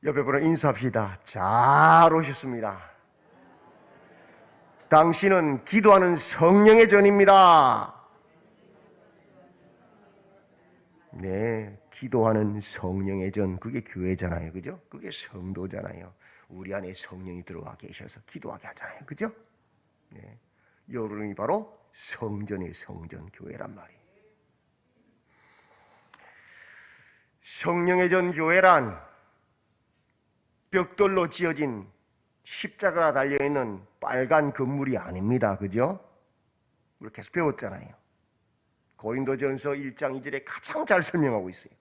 옆에 분을 인사합시다. 잘 오셨습니다. 당신은 기도하는 성령의 전입니다. 네, 기도하는 성령의 전, 그게 교회잖아요. 그죠? 그게 성도잖아요. 우리 안에 성령이 들어와 계셔서 기도하게 하잖아요. 그죠? 네, 여러분이 바로 성전의 성전, 교회란 말이에요. 성령의 전 교회란 벽돌로 지어진 십자가가 달려있는 빨간 건물이 아닙니다. 그죠? 우리 계속 배웠잖아요. 고린도전서 1장 2절에 가장 잘 설명하고 있어요.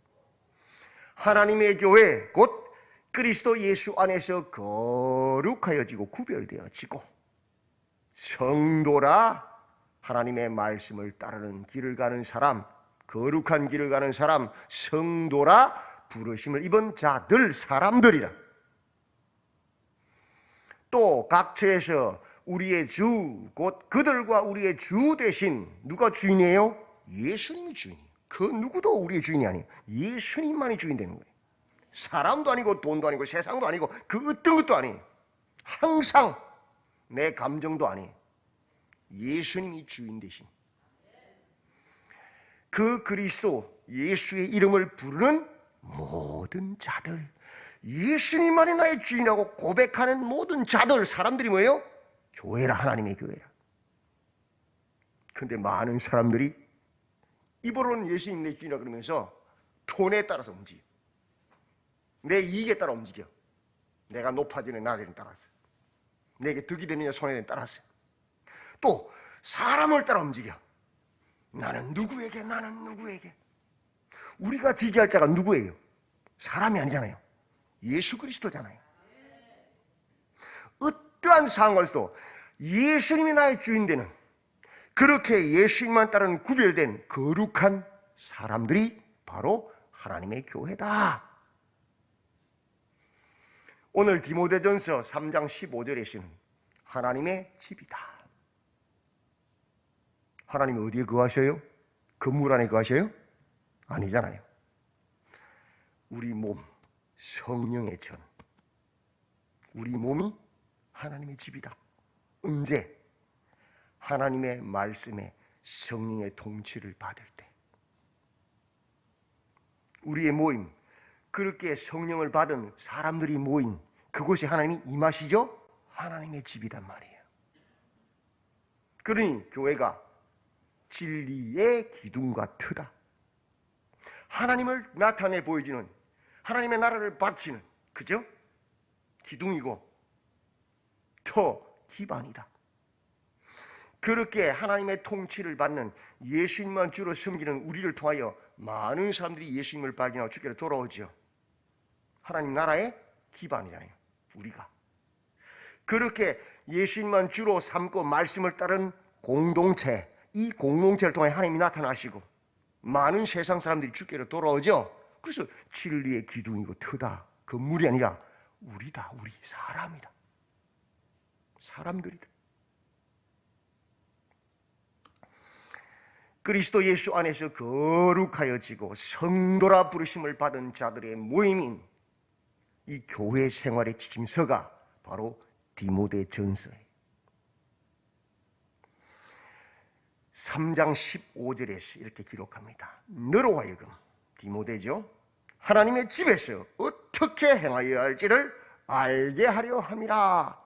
하나님의 교회 곧 그리스도 예수 안에서 거룩하여지고 구별되어지고 성도라 하나님의 말씀을 따르는 길을 가는 사람, 거룩한 길을 가는 사람, 성도라 부르심을 입은 자들, 사람들이라. 또 각처에서 우리의 주, 곧 그들과 우리의 주 대신 누가 주인이에요? 예수님이 주인이에요. 그 누구도 우리의 주인이 아니에요. 예수님만이 주인 되는 거예요. 사람도 아니고 돈도 아니고 세상도 아니고 그 어떤 것도 아니에요. 항상 내 감정도 아니에요. 예수님이 주인 되신 그 그리스도 예수의 이름을 부르는 모든 자들, 예수님만이 나의 주인이라고 고백하는 모든 자들, 사람들이 뭐예요? 교회라, 하나님의 교회라. 그런데 많은 사람들이 입으로는 예수님 내 주인이라 그러면서 돈에 따라서 움직여. 내 이익에 따라 움직여. 내가 높아지는 낮아지는 따라서. 내게 득이 되느냐 손해되느냐 따라서. 또 사람을 따라 움직여. 나는 누구에게, 나는 누구에게. 우리가 지지할 자가 누구예요? 사람이 아니잖아요. 예수 그리스도잖아요. 어떠한 상황에서도 예수님이 나의 주인 되는, 그렇게 예수님만 따르는 구별된 거룩한 사람들이 바로 하나님의 교회다. 오늘 디모데전서 3장 15절에서는 하나님의 집이다. 하나님이 어디에 거하셔요? 건물 안에 거하셔요? 아니잖아요. 우리 몸, 성령의 전, 우리 몸이 하나님의 집이다. 언제? 하나님의 말씀에 성령의 통치를 받을 때. 우리의 모임, 그렇게 성령을 받은 사람들이 모인 그곳에 하나님이 임하시죠? 하나님의 집이란 말이에요. 그러니 교회가 진리의 기둥과 터다. 하나님을 나타내 보여주는, 하나님의 나라를 바치는, 그죠? 기둥이고 터, 기반이다. 그렇게 하나님의 통치를 받는, 예수님만 주로 섬기는 우리를 통하여 많은 사람들이 예수님을 발견하고 주께로 돌아오죠. 하나님 나라의 기반이잖아요, 우리가. 그렇게 예수님만 주로 삼고 말씀을 따른 공동체, 이 공동체를 통해 하나님이 나타나시고 많은 세상 사람들이 주께로 돌아오죠. 그래서 진리의 기둥이고 터다. 건물이 아니라 우리다. 우리 사람이다. 사람들이다. 그리스도 예수 안에서 거룩하여지고 성도라 부르심을 받은 자들의 모임인 이 교회 생활의 지침서가 바로 디모데전서예요. 3장 15절에서 이렇게 기록합니다. 너로 하여금, 디모데죠, 하나님의 집에서 어떻게 행하여야 할지를 알게 하려 함이라.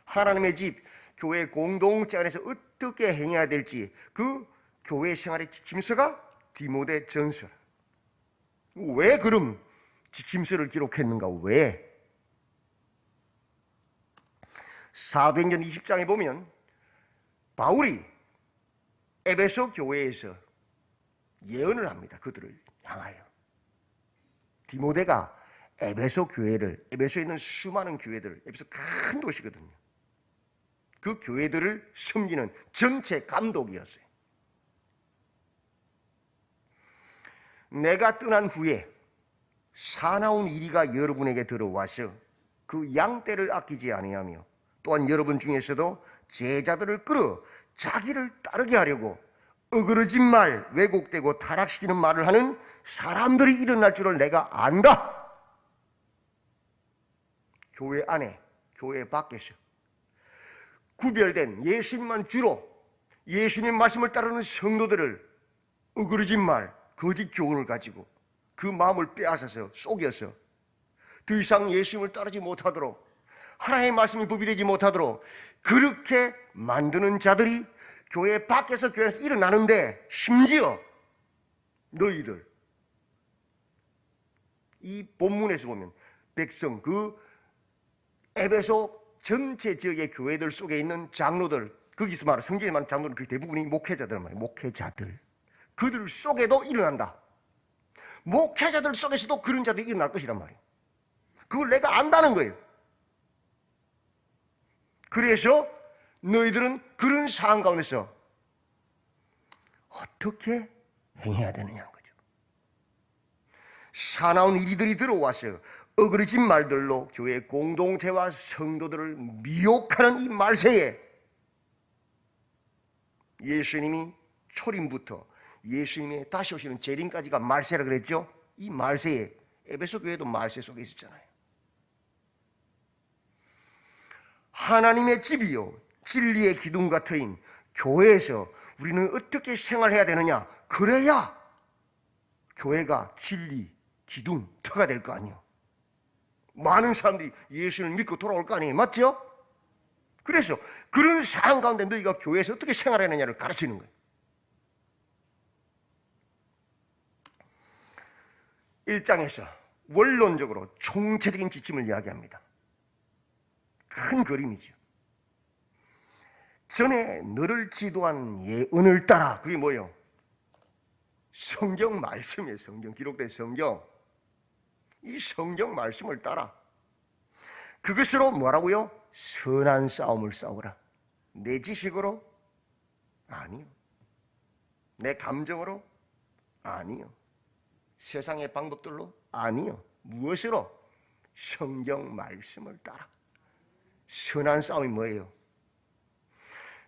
하나님의 집, 교회 공동체 안에서 어떻게 행해야 될지 그 교회 생활의 지침서가 디모데전서. 왜 그럼 지침서를 기록했는가? 왜? 사도행전 20장에 보면 바울이 에베소 교회에서 예언을 합니다. 그들을 향하여. 디모데가 에베소 교회를, 에베소에 있는 수많은 교회들, 에베소 큰 도시거든요. 그 교회들을 섬기는 전체 감독이었어요. 내가 떠난 후에 사나운 이리가 여러분에게 들어와서 그 양떼를 아끼지 아니하며 또한 여러분 중에서도 제자들을 끌어 자기를 따르게 하려고 어그러진 말, 왜곡되고 타락시키는 말을 하는 사람들이 일어날 줄을 내가 안다. 교회 안에, 교회 밖에서 구별된 예수님만 주로 예수님 말씀을 따르는 성도들을 어그러진 말, 거짓 교훈을 가지고 그 마음을 빼앗아서 속여서 더 이상 예수님을 따르지 못하도록, 하나님의 말씀이 법이 되지 못하도록 그렇게 만드는 자들이 교회 밖에서 교회에서 일어나는데, 심지어 너희들, 이 본문에서 보면 백성, 그 에베소 전체 지역의 교회들 속에 있는 장로들, 거기서 말하는 성경에 말하는 장로들 그 대부분이 목회자들 말이에요. 목회자들. 그들 속에도 일어난다. 목회자들 속에서도 그런 자들이 일어날 것이란 말이에요. 그걸 내가 안다는 거예요. 그래서 너희들은 그런 상황 가운데서 어떻게 행해야 되느냐는 거죠. 사나운 이리들이 들어와서 어그러진 말들로 교회 공동체와 성도들을 미혹하는 이 말세에 예수님이 초림부터 예수님의 다시 오시는 재림까지가 말세라 그랬죠. 이 말세에 에베소 교회도 말세 속에 있었잖아요. 하나님의 집이요 진리의 기둥과 터인 교회에서 우리는 어떻게 생활해야 되느냐? 그래야 교회가 진리, 기둥, 터가 될 거 아니에요. 많은 사람들이 예수를 믿고 돌아올 거 아니에요. 맞죠? 그래서 그런 상황 가운데 너희가 교회에서 어떻게 생활하느냐를 가르치는 거예요. 1장에서 원론적으로 총체적인 지침을 이야기합니다. 큰 그림이죠. 전에 너를 지도한 예언을 따라. 그게 뭐예요? 성경 말씀이에요. 성경, 기록된 성경. 이 성경 말씀을 따라 그것으로 뭐라고요? 선한 싸움을 싸우라. 내 지식으로? 아니요. 내 감정으로? 아니요. 세상의 방법들로? 아니요. 무엇으로? 성경 말씀을 따라. 선한 싸움이 뭐예요?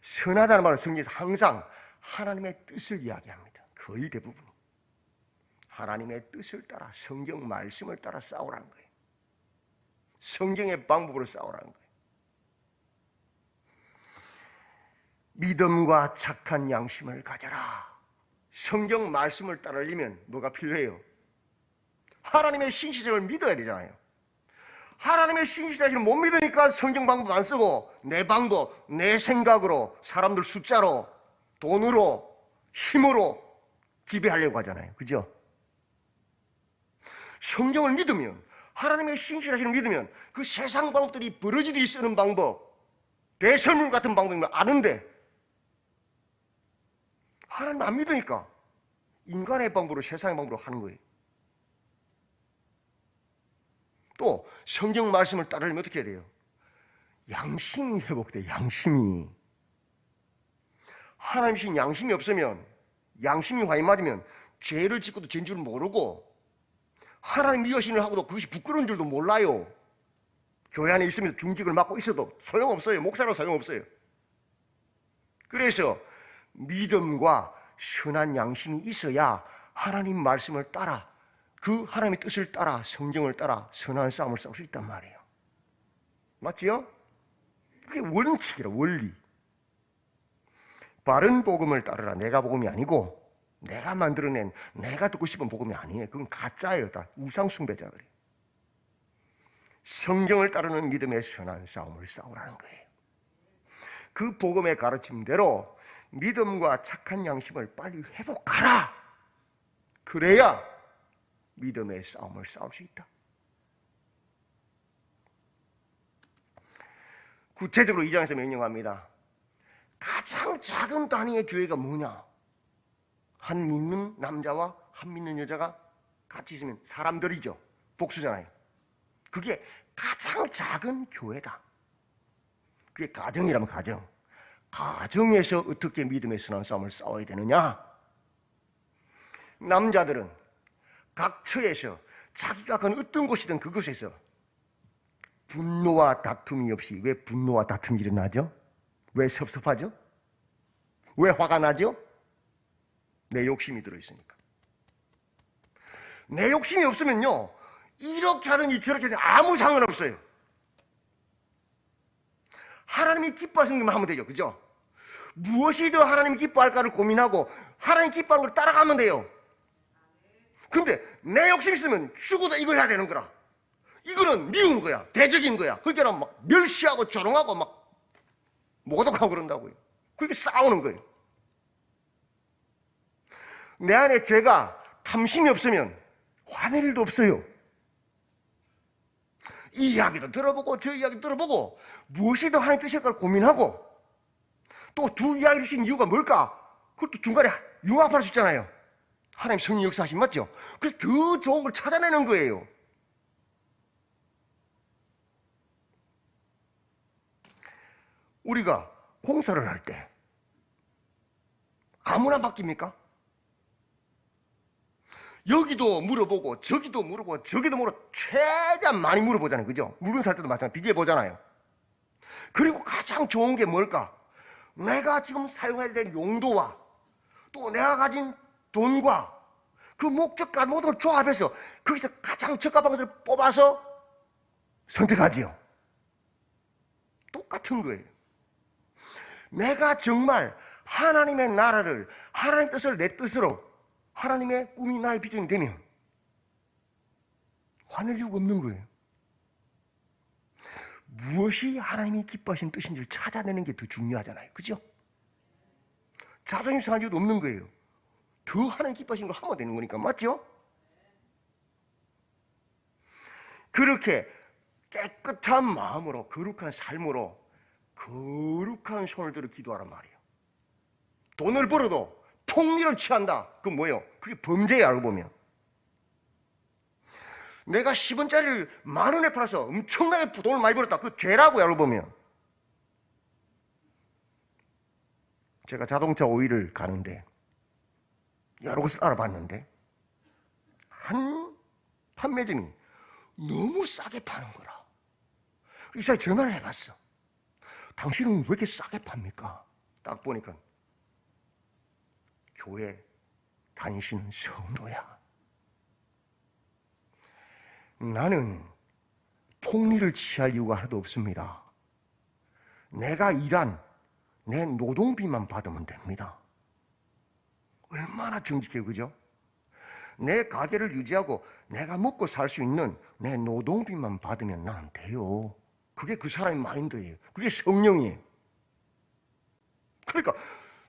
선하다는 말은 성경에서 항상 하나님의 뜻을 이야기합니다. 거의 대부분 하나님의 뜻을 따라, 성경 말씀을 따라 싸우라는 거예요. 성경의 방법으로 싸우라는 거예요. 믿음과 착한 양심을 가져라. 성경 말씀을 따르려면 뭐가 필요해요? 하나님의 신실성을 믿어야 되잖아요. 하나님의 신실성을 못 믿으니까 성경 방법 안 쓰고 내 방법, 내 생각으로, 사람들 숫자로, 돈으로, 힘으로 지배하려고 하잖아요. 그죠? 성경을 믿으면, 하나님의 신실하심을 믿으면 그 세상 방법들이 버러지듯이 쓰는 방법, 배설물 같은 방법이면 아는데 하나님 안 믿으니까 인간의 방법으로, 세상의 방법으로 하는 거예요. 또 성경 말씀을 따르려면 어떻게 해야 돼요? 양심이 회복돼요. 양심이. 하나님 신 양심이 없으면, 양심이 화이 맞으면 죄를 짓고도 죄인 줄 모르고 하나님 미워신을 하고도 그것이 부끄러운 줄도 몰라요. 교회 안에 있으면서 중직을 맡고 있어도 소용없어요. 목사로 소용없어요. 그래서 믿음과 선한 양심이 있어야 하나님 말씀을 따라, 그 하나님의 뜻을 따라, 성경을 따라 선한 싸움을 싸울 수 있단 말이에요. 맞지요? 그게 원칙이라, 원리. 바른 복음을 따르라. 내가 복음이 아니고 내가 만들어낸, 내가 듣고 싶은 복음이 아니에요. 그건 가짜예요. 다 우상숭배자 그래요. 성경을 따르는 믿음의 선한 싸움을 싸우라는 거예요. 그 복음의 가르침대로 믿음과 착한 양심을 빨리 회복하라. 그래야 믿음의 싸움을 싸울 수 있다. 구체적으로 2장에서 명령합니다. 가장 작은 단위의 교회가 뭐냐? 한 믿는 남자와 한 믿는 여자가 같이 있으면 사람들이죠. 복수잖아요. 그게 가장 작은 교회다. 그게 가정이라면 가정. 가정에서 어떻게 믿음의 선한 싸움을 싸워야 되느냐? 남자들은 각 처에서 자기가 간 어떤 곳이든 그곳에서 분노와 다툼이 없이. 왜 분노와 다툼이 일어나죠? 왜 섭섭하죠? 왜 화가 나죠? 내 욕심이 들어있으니까. 내 욕심이 없으면요, 이렇게 하든지 저렇게 하든지 아무 상관없어요. 하나님이 기뻐하시는 것만 하면 되죠. 그죠? 무엇이 더 하나님이 기뻐할까를 고민하고 하나님 기뻐하는 걸 따라가면 돼요. 근데 내 욕심 있으면 죽어도 이거 해야 되는 거라. 이거는 미운 거야. 대적인 거야. 그러니까 막 멸시하고 조롱하고 막 모독하고 그런다고요. 그렇게 싸우는 거예요. 내 안에 죄가 탐심이 없으면 화낼 일도 없어요. 이 이야기도 들어보고 저 이야기도 들어보고 무엇이 더 하나님 뜻일까를 고민하고 또 두 이야기를 신 이유가 뭘까? 그것도 중간에 융합할 수 있잖아요. 하나님 성령 역사하신 맞죠? 그래서 더 좋은 걸 찾아내는 거예요. 우리가 공사를 할 때 아무나 맡깁니까? 여기도 물어보고 저기도 물어보고 저기도 물어보고 최대한 많이 물어보잖아요. 그죠? 물건 살 때도 마찬가지로 비교해보잖아요. 그리고 가장 좋은 게 뭘까? 내가 지금 사용해야 될 용도와 또 내가 가진 돈과 그 목적과 모든 걸 조합해서 거기서 가장 적합한 것을 뽑아서 선택하지요. 똑같은 거예요. 내가 정말 하나님의 나라를 하나님의 뜻을 내 뜻으로 하나님의 꿈이 나의 비전이 되면 화낼 이유가 없는 거예요. 무엇이 하나님이 기뻐하시는 뜻인지를 찾아내는 게 더 중요하잖아요. 그죠? 자존심 상할 이유도 없는 거예요. 더 하나님 기뻐하시는 걸 하면 되는 거니까. 맞죠? 그렇게 깨끗한 마음으로 거룩한 삶으로 거룩한 손을 들어 기도하란 말이에요. 돈을 벌어도 폭리를 취한다. 그건 뭐예요? 그게 범죄야. 알고 보면 내가 10원짜리를 만 원에 팔아서 엄청나게 돈을 많이 벌었다. 그거 죄라고요. 알고 보면 제가 자동차 오일을 가는데 여러 곳을 알아봤는데 한 판매점이 너무 싸게 파는 거라. 이 사람이 전화를 해봤어. 당신은 왜 이렇게 싸게 팝니까? 딱 보니까 교회 다니시는 성도야. 나는 폭리를 취할 이유가 하나도 없습니다. 내가 일한 내 노동비만 받으면 됩니다. 얼마나 정직해요. 그죠? 내 가게를 유지하고 내가 먹고 살 수 있는 내 노동비만 받으면 나는 돼요. 그게 그 사람의 마인드예요. 그게 성령이에요. 그러니까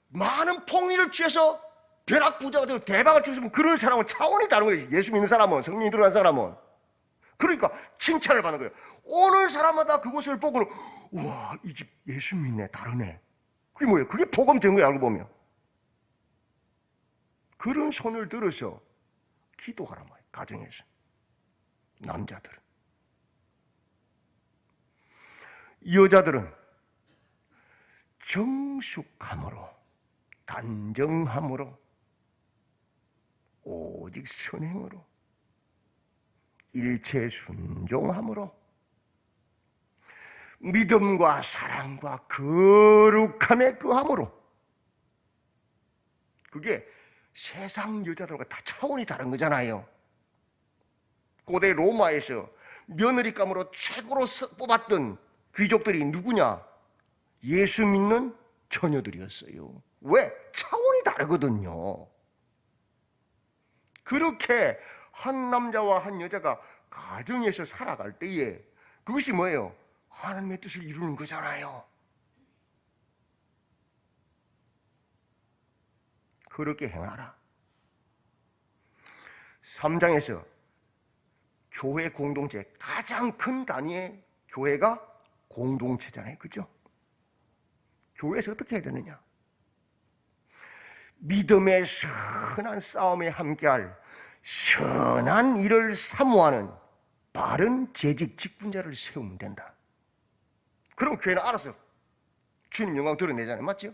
많은 폭리를 취해서 벼락부자가 되고 대박을 치면 그런 사람은 차원이 다른 거예요. 예수 믿는 사람은, 성령이 들어간 사람은. 그러니까 칭찬을 받는 거예요. 오는 사람마다 그것을 보고는 우와, 이 집 예수 믿네, 다르네. 그게 뭐예요? 그게 복음 된 거예요. 알고 보면. 그런 손을 들어서 기도하란 말이에요. 가정에서. 남자들은. 여자들은 정숙함으로, 단정함으로, 오직 선행으로, 일체 순종함으로, 믿음과 사랑과 거룩함에 거함으로. 그게 세상 여자들과 다 차원이 다른 거잖아요. 고대 로마에서 며느리감으로 최고로 뽑았던 귀족들이 누구냐? 예수 믿는 처녀들이었어요. 왜? 차원이 다르거든요. 그렇게 한 남자와 한 여자가 가정에서 살아갈 때에 그것이 뭐예요? 하나님의 뜻을 이루는 거잖아요. 그렇게 행하라. 3장에서 교회 공동체, 가장 큰 단위의 교회가 공동체잖아요. 그죠? 교회에서 어떻게 해야 되느냐? 믿음의 선한 싸움에 함께할 선한 일을 사모하는 바른 재직 직분자를 세우면 된다. 그럼 교회는 알아서 주님 영광 드러내잖아요. 맞죠?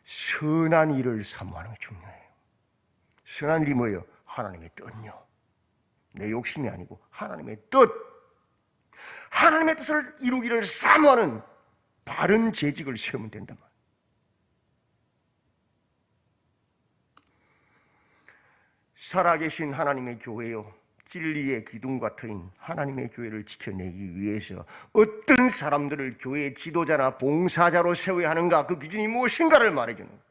선한 일을 사모하는 게 중요해요. 선한 일이 뭐예요? 하나님의 뜻요. 내 욕심이 아니고 하나님의 뜻. 하나님의 뜻을 이루기를 사모하는 바른 재직을 세우면 된단 말이에요. 살아계신 하나님의 교회요, 진리의 기둥과 터인 하나님의 교회를 지켜내기 위해서 어떤 사람들을 교회 지도자나 봉사자로 세워야 하는가, 그 기준이 무엇인가를 말해주는 거예요.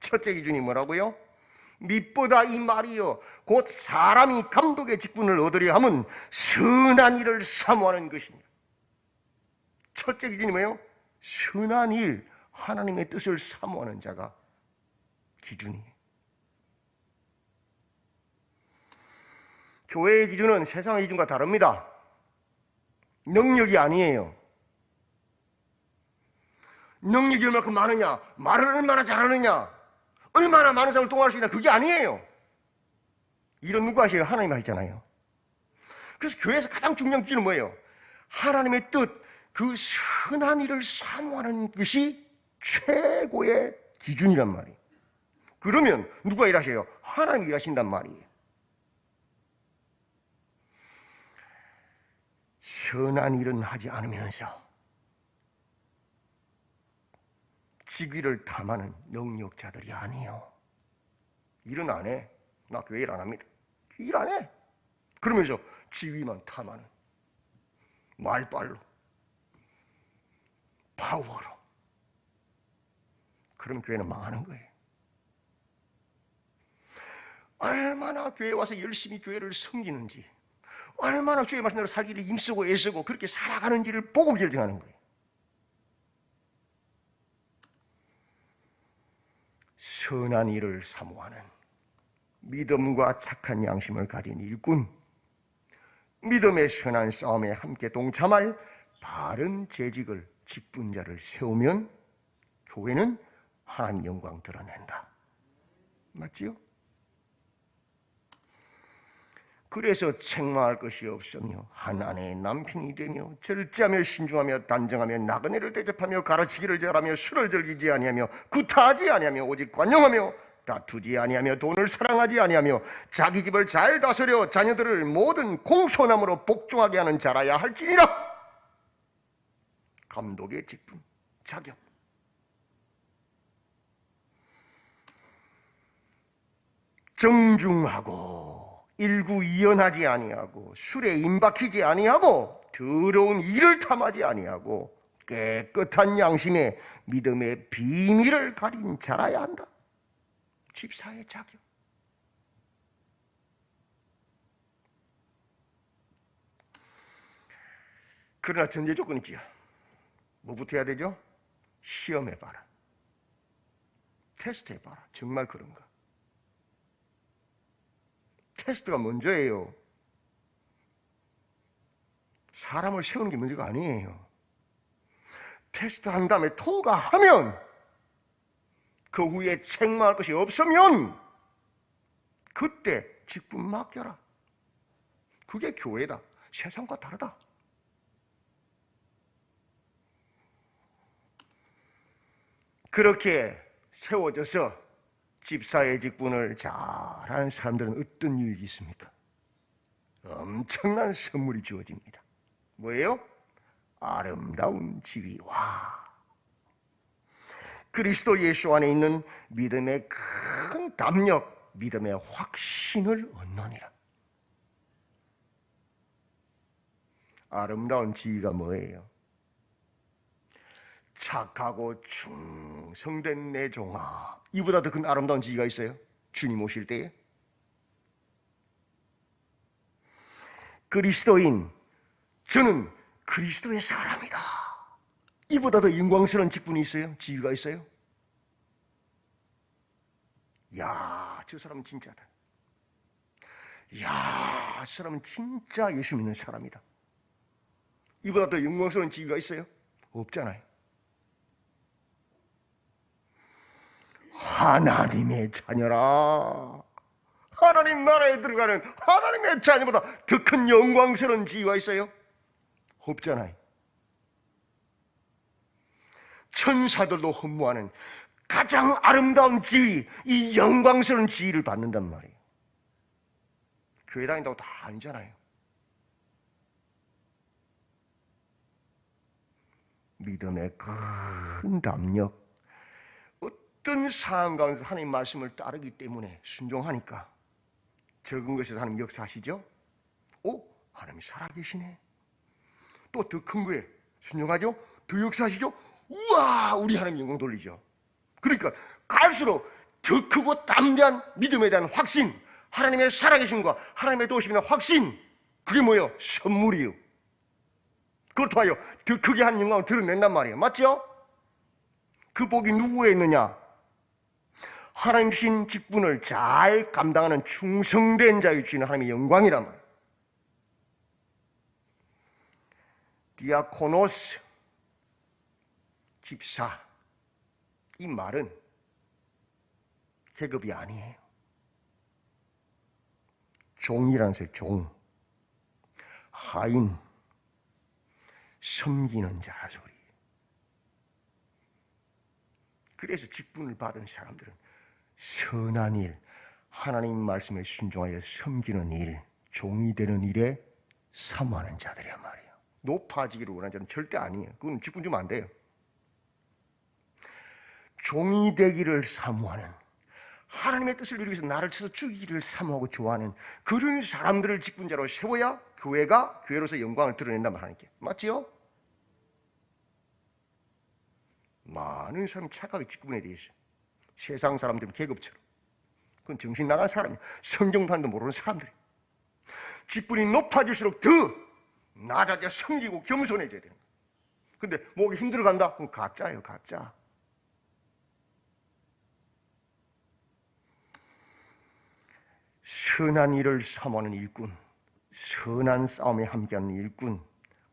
첫째 기준이 뭐라고요? 밑보다 이 말이요, 곧 사람이 감독의 직분을 얻으려 함은 선한 일을 사모하는 것입니다. 첫째 기준이 뭐예요? 선한 일, 하나님의 뜻을 사모하는 자가 기준이에요. 교회의 기준은 세상의 기준과 다릅니다. 능력이 아니에요. 능력이 얼마큼 많으냐, 말을 얼마나 잘하느냐, 얼마나 많은 사람을 통할 수 있냐, 그게 아니에요. 이런 누가 하시요? 하나님 하시잖아요. 그래서 교회에서 가장 중요한 기준은 뭐예요? 하나님의 뜻, 그 선한 일을 사모하는 것이 최고의 기준이란 말이에요. 그러면 누가 일하셔요? 하나님이 일하신단 말이에요. 선한 일은 하지 않으면서 직위를 탐하는 능력자들이 아니에요. 일은 안 해. 나 교회 일 안 합니다. 일 안 해. 그러면서 지위만 탐하는, 말빨로, 파워로. 그럼 교회는 망하는 거예요. 얼마나 교회에 와서 열심히 교회를 섬기는지, 얼마나 주의 말씀대로 살기를 힘쓰고 애쓰고 그렇게 살아가는지를 보고 결정하는 거예요. 선한 일을 사모하는 믿음과 착한 양심을 가진 일꾼, 믿음의 선한 싸움에 함께 동참할 바른 재직을 직분자를 세우면 교회는 하나님 영광 드러낸다. 맞지요? 그래서 책망할 것이 없으며 한 아내의 남편이 되며 절제하며 신중하며 단정하며 나그네를 대접하며 가르치기를 잘하며 술을 즐기지 아니하며 구타하지 아니하며 오직 관용하며 다투지 아니하며 돈을 사랑하지 아니하며 자기 집을 잘 다스려 자녀들을 모든 공손함으로 복종하게 하는 자라야 할지니라. 감독의 직분, 자격. 정중하고 일구이연하지 아니하고 술에 임박히지 아니하고 더러운 일을 탐하지 아니하고 깨끗한 양심에 믿음의 비밀을 가린 자라야 한다. 집사의 자격. 그러나 전제 조건이 있지요. 뭐부터 해야 되죠? 시험해봐라. 테스트해봐라. 정말 그런가? 테스트가 먼저예요. 사람을 세우는 게 문제가 아니에요. 테스트한 다음에 통과하면, 그 후에 책망할 것이 없으면 그때 직분 맡겨라. 그게 교회다. 세상과 다르다. 그렇게 세워져서 집사의 직분을 잘하는 사람들은 어떤 유익이 있습니까? 엄청난 선물이 주어집니다. 뭐예요? 아름다운 지위와 그리스도 예수 안에 있는 믿음의 큰 담력, 믿음의 확신을 얻느니라. 아름다운 지위가 뭐예요? 착하고 충성된 내 종아. 이보다 더 큰 아름다운 지위가 있어요? 주님 오실 때에? 그리스도인, 저는 그리스도의 사람이다. 이보다 더 영광스러운 직분이 있어요? 지위가 있어요? 야, 저 사람은 진짜다. 야, 저 사람은 진짜 예수 믿는 사람이다. 이보다 더 영광스러운 지위가 있어요? 없잖아요. 하나님의 자녀라. 하나님 나라에 들어가는 하나님의 자녀보다 더 큰 영광스러운 지위가 있어요? 없잖아요. 천사들도 흠모하는 가장 아름다운 지위, 이 영광스러운 지위를 받는단 말이에요. 교회 다닌다고 다 아니잖아요. 믿음의 큰 담력, 어떤 상황 가운데서 하나님 말씀을 따르기 때문에 순종하니까 적은 것에서 하나님 역사하시죠? 오, 하나님이 살아계시네. 또 더 큰 거에 순종하죠? 더 역사하시죠? 우와, 우리 하나님 영광 돌리죠. 그러니까 갈수록 더 크고 담대한 믿음에 대한 확신, 하나님의 살아계심과 하나님의 도우심에 대한 확신, 그게 뭐예요? 선물이에요. 그걸 통하여 더 크게 한 영광을 드러낸단 말이에요. 맞죠? 그 복이 누구에 있느냐? 하나님 주신 직분을 잘 감당하는 충성된 자의 주시는 하나님의 영광이란 말이에요. 디아코노스, 집사, 이 말은 계급이 아니에요. 종이라는 소리, 종. 하인, 섬기는 자라 소리. 그래서 직분을 받은 사람들은 선한 일, 하나님 말씀에 순종하여 섬기는 일, 종이 되는 일에 사모하는 자들이란 말이에요. 높아지기를 원하는 자는 절대 아니에요. 그건 직분 주면 안 돼요. 종이 되기를 사모하는, 하나님의 뜻을 이루기 위해서 나를 쳐서 죽이기를 사모하고 좋아하는 그런 사람들을 직분자로 세워야 교회가 교회로서 영광을 드러낸단 말 하니까. 맞지요? 많은 사람이 착하게 직분에 대해서 세상 사람들은 계급처럼, 그건 정신 나간 사람이에요. 성경도 하는데 모르는 사람들이에요. 직분이 높아질수록 더 낮아져 섬기고 겸손해져야 되는 거예요. 근데 목이 힘들어간다? 그건 가짜예요. 가짜. 선한 일을 사모하는 일꾼, 선한 싸움에 함께하는 일꾼,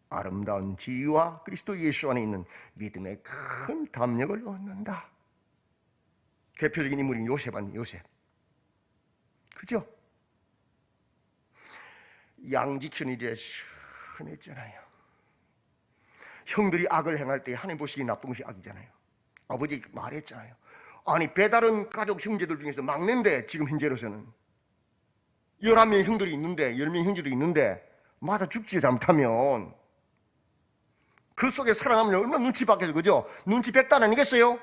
아름다운 지위와 그리스도 예수 안에 있는 믿음의 큰 담력을 얻는다. 대표적인 인물인 요셉 아니에요. 요셉. 그죠? 양 지키는 일에 순했잖아요. 형들이 악을 행할 때 하나님 보시기에 나쁜 것이 악이잖아요. 아버지 말했잖아요. 아니, 배다른 가족 형제들 중에서 막내인데 지금 현재로서는 11명의 형들이 있는데, 10명의 형제도 있는데 맞아 죽지 잘못하면. 그 속에 살아남으면 얼마나 눈치 밖에서, 그죠? 눈치 백단 아니겠어요?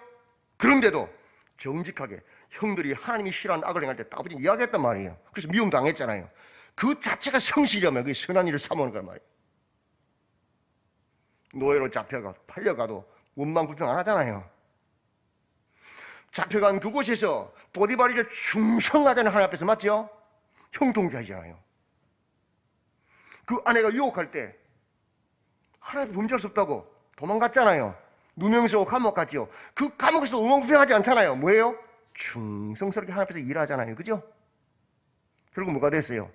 그런데도 정직하게 형들이 하나님이 싫어하는 악을 행할 때 아버지 이야기했단 말이에요. 그래서 미움당했잖아요. 그 자체가 성실이라면 그게 선한 일을 사모하는 거란 말이에요. 노예로 잡혀가 팔려가도 원망 불평 안 하잖아요. 잡혀간 그곳에서 보디발이를 충성하자는 하나님 앞에서, 맞죠? 형통케하잖아요. 그 아내가 유혹할 때 하나님 범죄할 수 없다고 도망갔잖아요. 누명서 감옥 갔지요. 그 감옥에서 원망불평하지 않잖아요. 뭐예요? 충성스럽게 하나님 앞에서 일하잖아요. 그죠? 결국 뭐가 됐어요?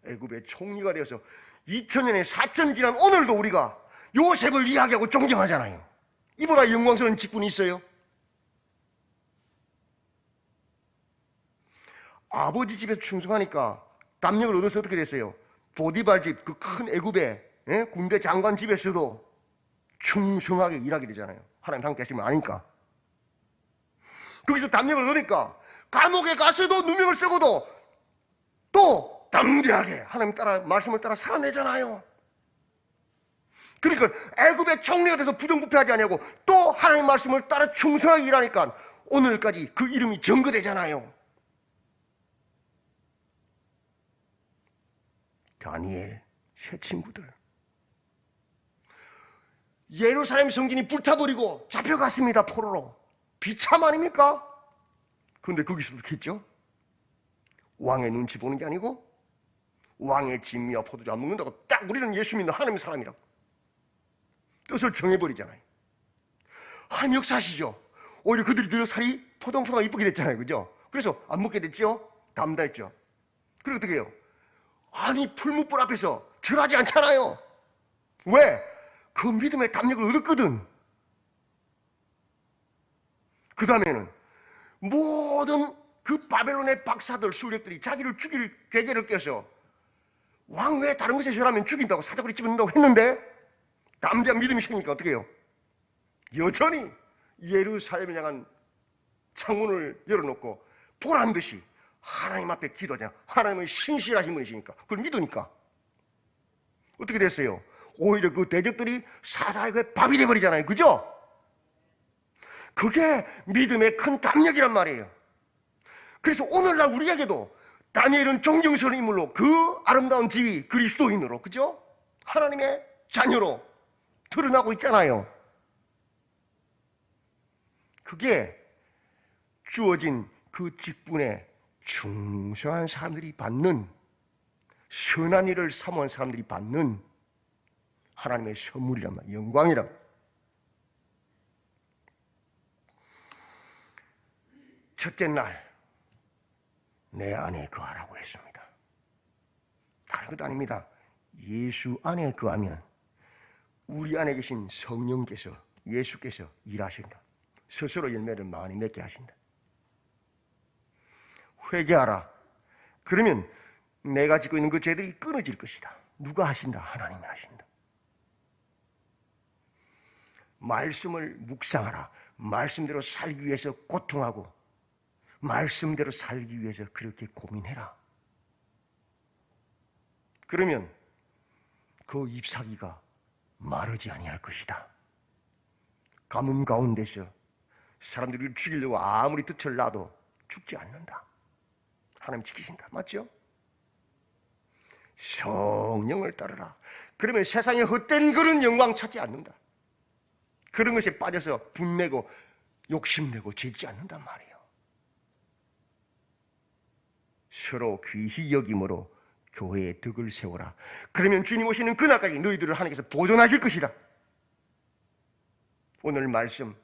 애굽의 총리가 되어서 2000년에 4천 지난 오늘도 우리가 요셉을 이야기하고 존경하잖아요. 이보다 영광스러운 직분이 있어요? 아버지 집에서 충성하니까 담력을 얻어서 어떻게 됐어요? 보디발 집, 그 큰 애굽의 군대 장관 집에서도 충성하게 일하게 되잖아요. 하나님 함께 하시면 아니까. 거기서 담력을 얻으니까 감옥에 가서도 누명을 쓰고도 또 담대하게 하나님 따라, 말씀을 따라 살아내잖아요. 그러니까 애굽의 총리가 돼서 부정부패하지 아니하고 또 하나님 말씀을 따라 충성하게 일하니까 오늘까지 그 이름이 전거되잖아요. 다니엘, 새 친구들. 예루살렘 성전이 불타버리고 잡혀갔습니다. 포로로. 비참 아닙니까? 그런데 거기서도 했죠. 왕의 눈치 보는 게 아니고 왕의 진미와 포도주 안 먹는다고 딱 우리는 예수 믿는 하나님의 사람이라고 뜻을 정해버리잖아요. 하나님 역사하시죠. 오히려 그들이 늘 살이 포동포동 이쁘게 됐잖아요. 그죠? 그래서 안 먹게 됐죠. 담다했죠. 그리고 어떻게 해요? 아니, 풀무불 앞에서 절하지 않잖아요. 왜? 그 믿음의 담력을 얻었거든. 그 다음에는 모든 그 바벨론의 박사들, 술객들이 자기를 죽일 계계를 껴서 왕 외에 다른 것에 절하면 죽인다고 사자굴에 집어넣는다고 했는데 담대한 믿음이 생기니까 어떻게 해요? 여전히 예루살렘을 향한 창문을 열어놓고 보란듯이 하나님 앞에 기도하잖아. 하나님은 신실하신 분이시니까 그걸 믿으니까 어떻게 됐어요? 오히려 그 대적들이 사자에게 밥이 돼버리잖아요. 그죠? 그게 믿음의 큰 담력이란 말이에요. 그래서 오늘날 우리에게도 다니엘은 존경스러운 인물로 그 아름다운 지위 그리스도인으로, 그죠? 하나님의 자녀로 드러나고 있잖아요. 그게 주어진 그 직분에 충성한 사람들이 받는, 선한 일을 사모한 사람들이 받는 하나님의 선물이란 말이에요. 영광이란 말이에요. 첫째 날 내 안에 거하라고 했습니다. 다른 것도 아닙니다. 예수 안에 거하면 우리 안에 계신 성령께서, 예수께서 일하신다. 스스로 열매를 많이 맺게 하신다. 회개하라. 그러면 내가 짓고 있는 그 죄들이 끊어질 것이다. 누가 하신다? 하나님이 하신다. 말씀을 묵상하라. 말씀대로 살기 위해서 고통하고 말씀대로 살기 위해서 그렇게 고민해라. 그러면 그 잎사귀가 마르지 아니할 것이다. 가뭄 가운데서 사람들을 죽이려고 아무리 덫을 놔도 죽지 않는다. 하나님 지키신다. 맞죠? 성령을 따르라. 그러면 세상에 헛된 그런 영광 찾지 않는다. 그런 것에 빠져서 분내고 욕심내고 죄지 않는단 말이에요. 서로 귀히 여김으로 교회의 덕을 세워라. 그러면 주님 오시는 그날까지 너희들을 하나님께서 보존하실 것이다. 오늘 말씀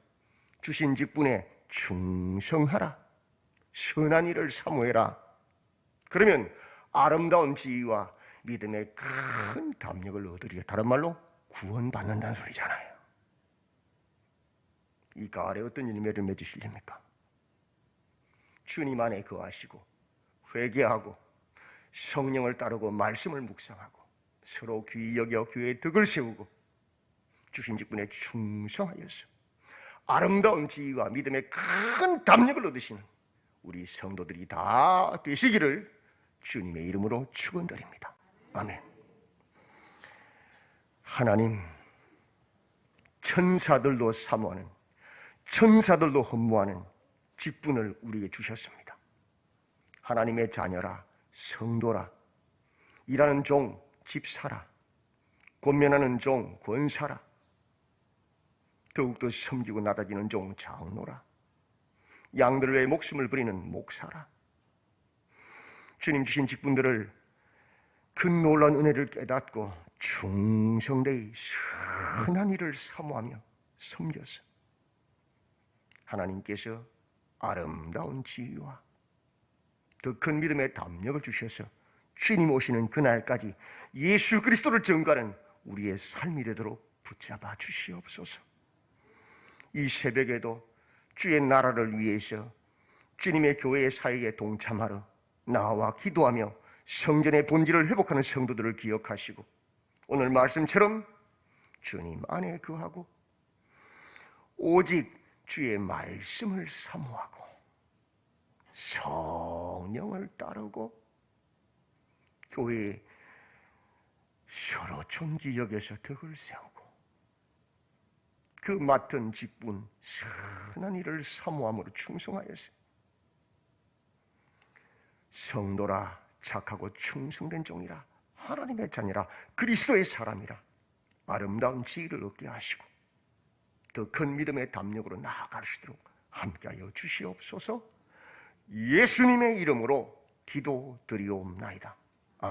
주신 직분에 충성하라. 선한 일을 사모해라. 그러면 아름다운 지위와 믿음의 큰 담력을 얻으리라. 다른 말로 구원받는다는 소리잖아요. 이 가을에 어떤 열매를 맺으시렵니까? 주님 안에 거하시고 회개하고 성령을 따르고 말씀을 묵상하고 서로 귀히 여겨 교회의 덕을 세우고 주신 직분에 충성하여서 아름다운 지위와 믿음의 큰 담력을 얻으시는 우리 성도들이 다 되시기를 주님의 이름으로 축원드립니다. 아멘. 하나님, 천사들도 사모하는, 천사들도 헌무하는 직분을 우리에게 주셨습니다. 하나님의 자녀라, 성도라, 일하는 종, 집사라, 권면하는 종, 권사라, 더욱더 섬기고 낮아지는 종, 장로라, 양들을 위해 목숨을 버리는 목사라. 주님 주신 직분들을 큰 놀라운 은혜를 깨닫고 충성되이 선한 일을 사모하며 섬겨서 하나님께서 아름다운 지위와 더 큰 믿음의 담력을 주셔서 주님 오시는 그날까지 예수 그리스도를 전가하는 우리의 삶이 되도록 붙잡아 주시옵소서. 이 새벽에도 주의 나라를 위해서 주님의 교회의 사역에 동참하러 나와 기도하며 성전의 본질을 회복하는 성도들을 기억하시고 오늘 말씀처럼 주님 안에 거하고 오직 주의 말씀을 사모하고 성령을 따르고 교회에 서로 존귀 여겨서 덕을 세우고 그 맡은 직분 선한 일을 사모함으로 충성하여서 성도라, 착하고 충성된 종이라, 하나님의 자녀라, 그리스도의 사람이라 아름다운 지위를 얻게 하시고 더 큰 믿음의 담력으로 나아갈 수 있도록 함께하여 주시옵소서. 예수님의 이름으로 기도드리옵나이다.